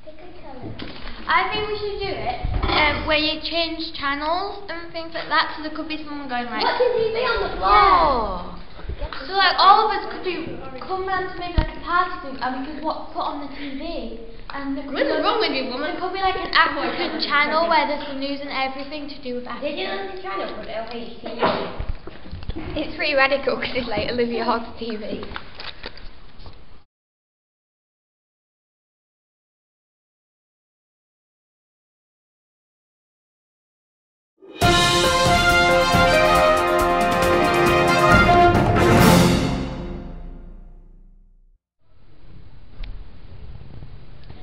Pick a colour. I think we should do it where you change channels and things like that, so there could be someone going like... What's the TV on the floor? Yeah. So like all of us could come round to maybe like a party thing and we could put on the TV. And there could What's wrong with you, woman? There could be like an African channel where there's the news and everything to do with Africa. Did you know the channel called LHTV? It's pretty radical because it's like Olivia Hogg's TV.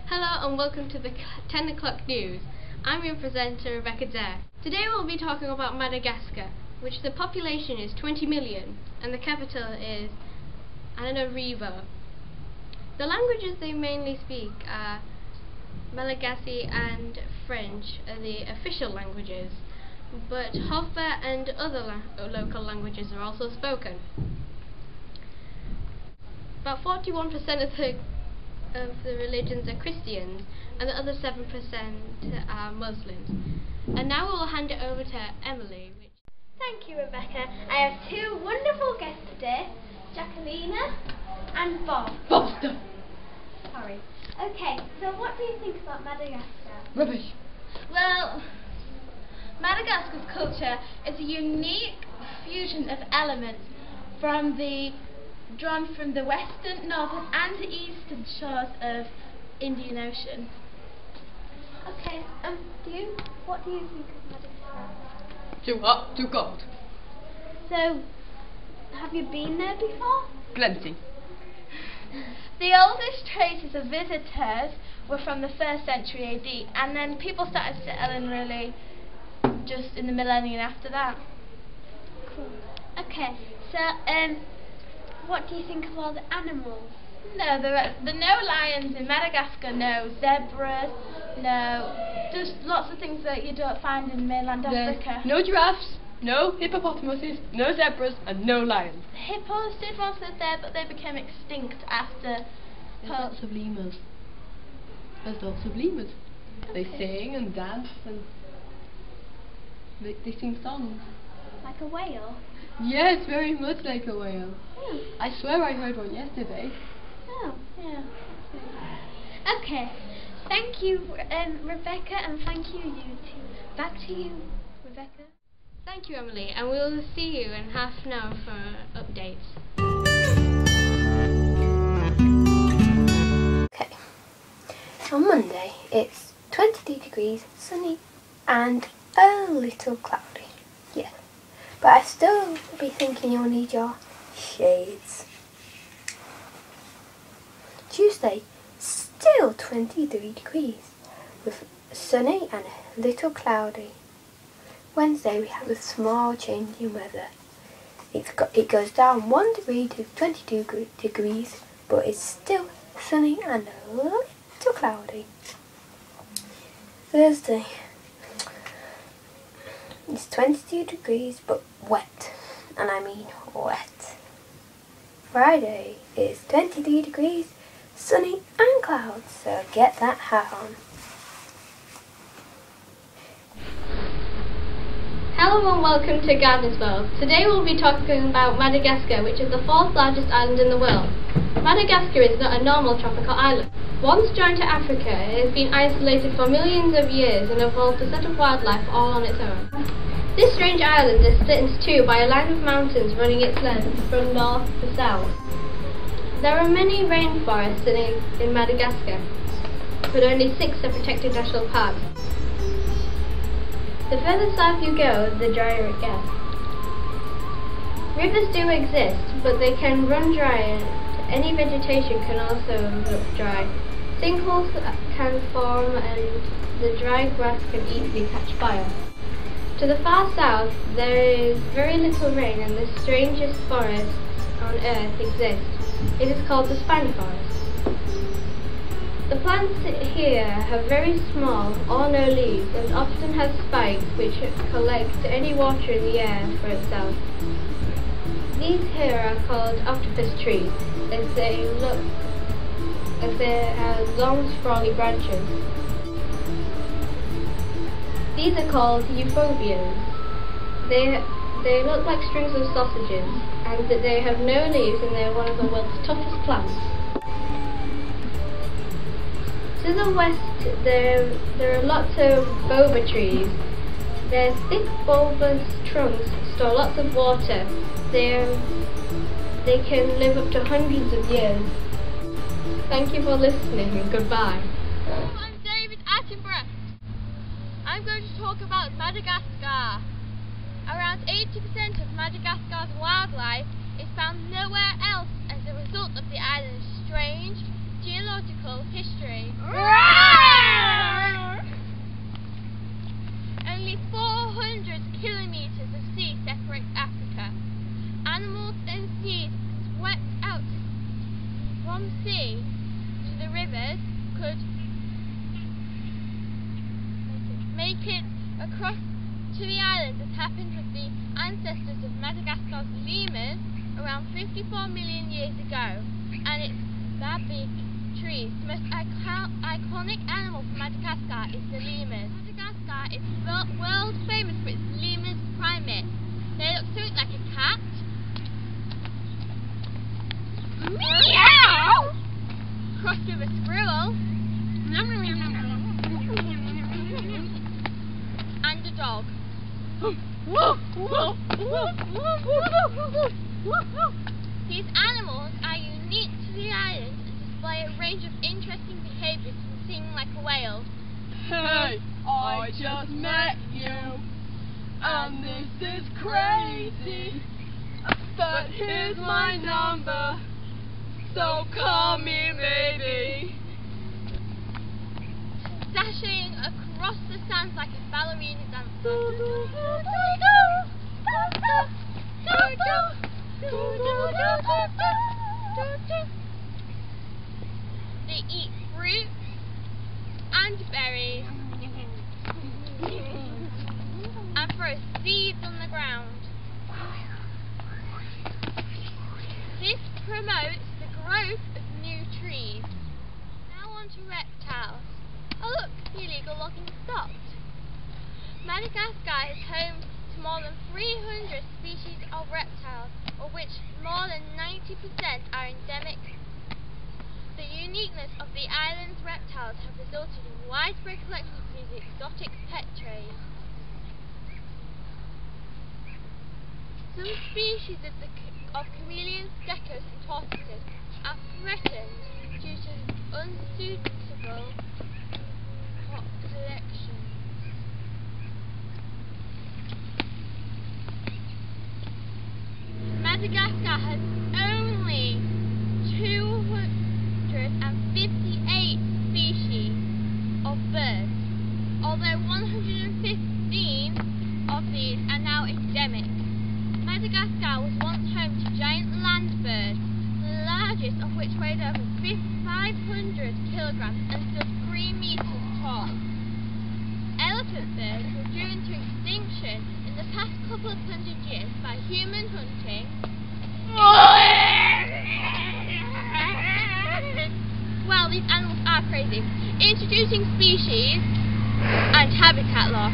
Hello and welcome to the 10 o'clock news. I'm your presenter, Rebecca Dare. Today we'll be talking about Madagascar, which the population is 20 million and the capital is Antananarivo. The languages they mainly speak are Malagasy and French are the official languages, but Hausa and other local languages are also spoken. About 41% of the religions are Christians and the other 7% are Muslims. And now we will hand it over to Emily. Thank you, Rebecca. I have two wonderful guests today, Jacquelina and Bob. Bobster. Sorry. Okay, so what do you think about Madagascar? Rubbish. Well, Madagascar's culture is a unique fusion of elements drawn from the western, northern and eastern shores of Indian Ocean. Okay, what do you think of Madagascar? Too hot, too cold. So, have you been there before? Plenty. The oldest traces of visitors were from the 1st century AD, and then people started settling really just in the millennium after that. Cool. Okay, so what do you think of all the animals? No, there are no lions in Madagascar, no zebras, just lots of things that you don't find in mainland Africa. No giraffes, no hippopotamuses, no zebras, and no lions. Hippos did once live there, but they became extinct after... There's lots of lemurs. They sing and dance and they sing songs. Like a whale? Yes, very much like a whale. Hmm. I swear I heard one yesterday. Oh, yeah. Okay. Thank you, Rebecca, and thank you, you two. Back to you, Rebecca. Thank you, Emily, and we'll see you in half an hour for updates. Okay. On Monday, it's 22 degrees, sunny, and a little cloudy. Yeah. But I still be thinking you'll need your shades. Tuesday, still 23 degrees, with sunny and a little cloudy. Wednesday we have a small change in weather. It goes down 1 degree to 22 degrees, but it's still sunny and a little cloudy. Thursday, it's 22 degrees but wet, and I mean wet. Friday is 23 degrees, sunny and clouds, so get that hat on. Hello and welcome to Gardeners World. Today we'll be talking about Madagascar, which is the 4th largest island in the world. Madagascar is not a normal tropical island. Once joined to Africa, it has been isolated for millions of years and evolved a set of wildlife all on its own. This strange island is split into two by a line of mountains running its length from north to south. There are many rainforests in Madagascar, but only 6 are protected national parks. The further south you go, the drier it gets. Rivers do exist, but they can run dry and any vegetation can also look dry. Sinkholes can form and the dry grass can easily catch fire. To the far south, there is very little rain and the strangest forest on earth exists. It is called the spiny forest. The plants here have very small or no leaves and often have spikes which collect any water in the air for itself. These here are called octopus trees, as they look as they have long, sprawly branches. These are called euphobias. They look like strings of sausages, and they have no leaves, and they are one of the world's toughest plants. To the west, there are lots of boba trees. Their thick bulbous trunks store lots of water. They can live up to hundreds of years. Thank you for listening, and goodbye. I'm David Attenborough. I'm going to talk about Madagascar. Around 80% of Madagascar's wildlife is found nowhere else as a result of the island's strange geological history. Only 400 kilometers of sea separate Africa. Animals and seeds swept out from sea to the rivers could make it across to the island, as happened with the ancestors of Madagascar's lemurs around 54 million years ago, and its baby trees. The most iconic animal from Madagascar is the lemurs. Madagascar is world famous for its lemurs primates. They look something like a cat, meow, crossed with a squirrel, and a dog. These animals are unique to the island and display a range of interesting behaviours, from singing like a whale. Hey, I just met you, and this is crazy, but here's my number, so call me maybe. Dashing across the sands like a ballerina dancer. They eat fruit and berries and throw seeds on the ground. This promotes the growth of new trees. Now on to reptiles. Oh look, the illegal logging stopped. Madagascar is home to more than 300 species of reptiles, of which more than 90% are endemic. The uniqueness of the island's reptiles have resulted in widespread collections of these exotic pet trade. Some species of chameleons, geckos and tortoises are threatened due to unsuitable collections. Madagascar has only 258 species of birds, although 115 of these are now endemic. Madagascar was once home to giant land birds, the largest of which weighed over 500 kilograms and stood 3 meters tall. Elephant birds were driven to extinction in the past couple of 100 years by human hunting. Well, these animals are crazy. Introducing species and habitat loss,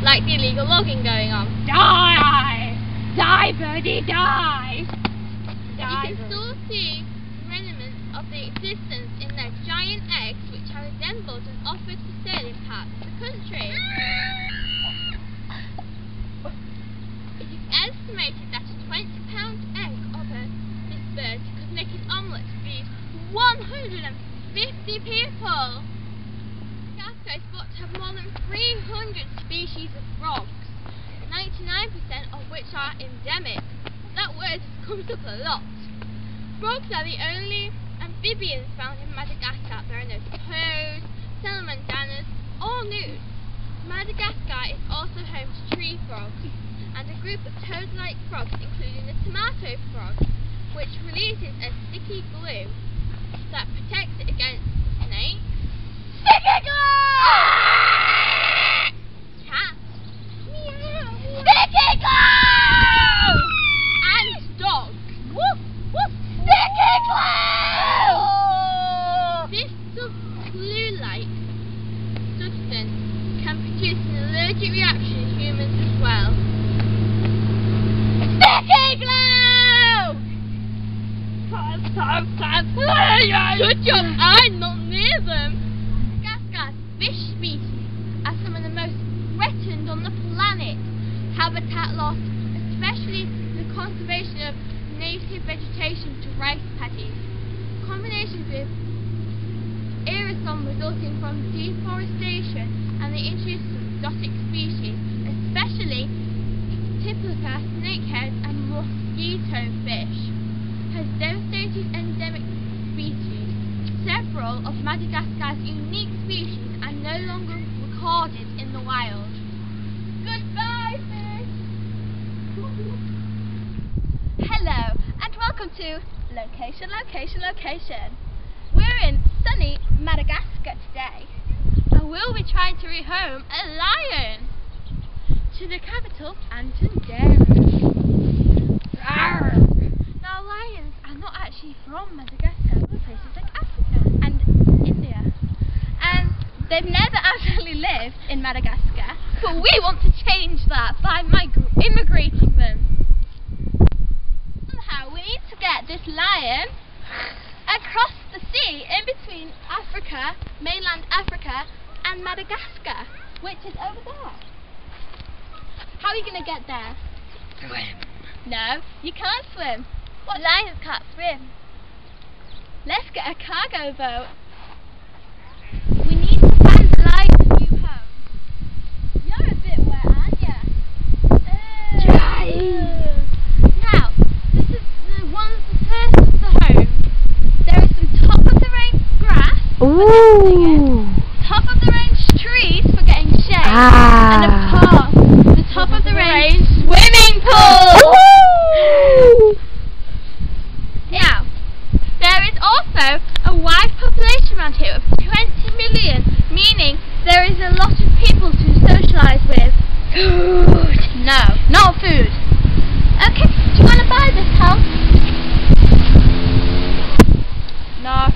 like the illegal logging going on. Die! Die, birdie, die! You can still see remnants of the existence in their giant eggs, which are resembled and offered for sale in parts of the country. It is estimated that a 20-pound egg of this bird could make an omelette to feed 150 people. Madagascar is thought to have more than 300 species of frogs, 99% of which are endemic. That word comes up a lot. Frogs are the only amphibians found in Madagascar. There are no toads, salamanders, or newts. Madagascar is also home to tree frogs and a group of toad-like frogs, including the tomato frog, which releases a sticky glue that protects it against snakes, sticky glue, cats, meow, sticky glue, and dogs. Woof, woof, sticky glue. like substance can produce an allergic reaction in humans as well. Sticky glue! Good job, I'm not near them. Madagascar's fish species are some of the most threatened on the planet. Habitat loss, especially the conservation of native vegetation to rice paddies, combinations with aerosol resulting from deforestation and the introduction of exotic species, especially Typica, snakehead and mosquito fish, has devastated endemic species. Several of Madagascar's unique species are no longer recorded in the wild. Goodbye, fish! Hello, and welcome to Location. We're in sunny Madagascar today, and we'll be trying to rehome a lion to the capital, Antondera. Now, lions are not actually from Madagascar, but places like Africa and India, and they've never actually lived in Madagascar, but we want to change that by immigrating them. Somehow we need to get this lion across the sea in between Africa, mainland Africa, and Madagascar, which is over there. How are you going to get there? Swim. No, you can't swim. What? Lions can't swim. Let's get a cargo boat. We need to find the lion a new home. You're a bit wet, aren't you? Now, this is one of the first of the home. There is some top of the range grass for nesting in, top of the range trees for getting shade, and of course, the top of the range swimming pool! Now, there is also a wide population around here of 20 million, meaning there is a lot of people to socialise with. Food! No, not food. Okay, do you want to buy this house? No.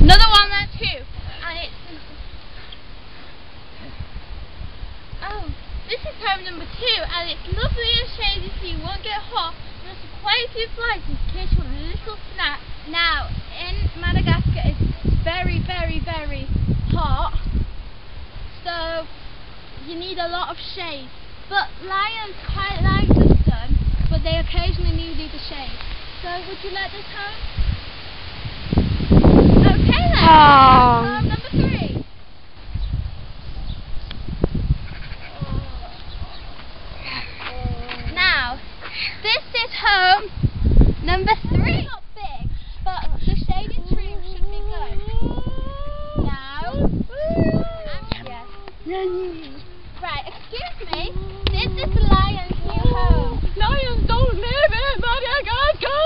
Another one there too, and it's... Oh, this is home number 2, and it's lovely and shady so you won't get hot. There's quite a few flies in case you want a little snack. Now, in Madagascar it's very, very, very hot, so you need a lot of shade. But lions quite like the sun, but they occasionally need the shade. So would you let this home? Okay then. Home number 3. Now, this is home number 3. Not big, but the shaded tree should be good. Now, yes. Right, excuse me. This is the lion's new home. Lions don't live in Madagascar!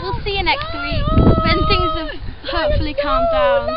We'll see you next week when things have hopefully calmed down.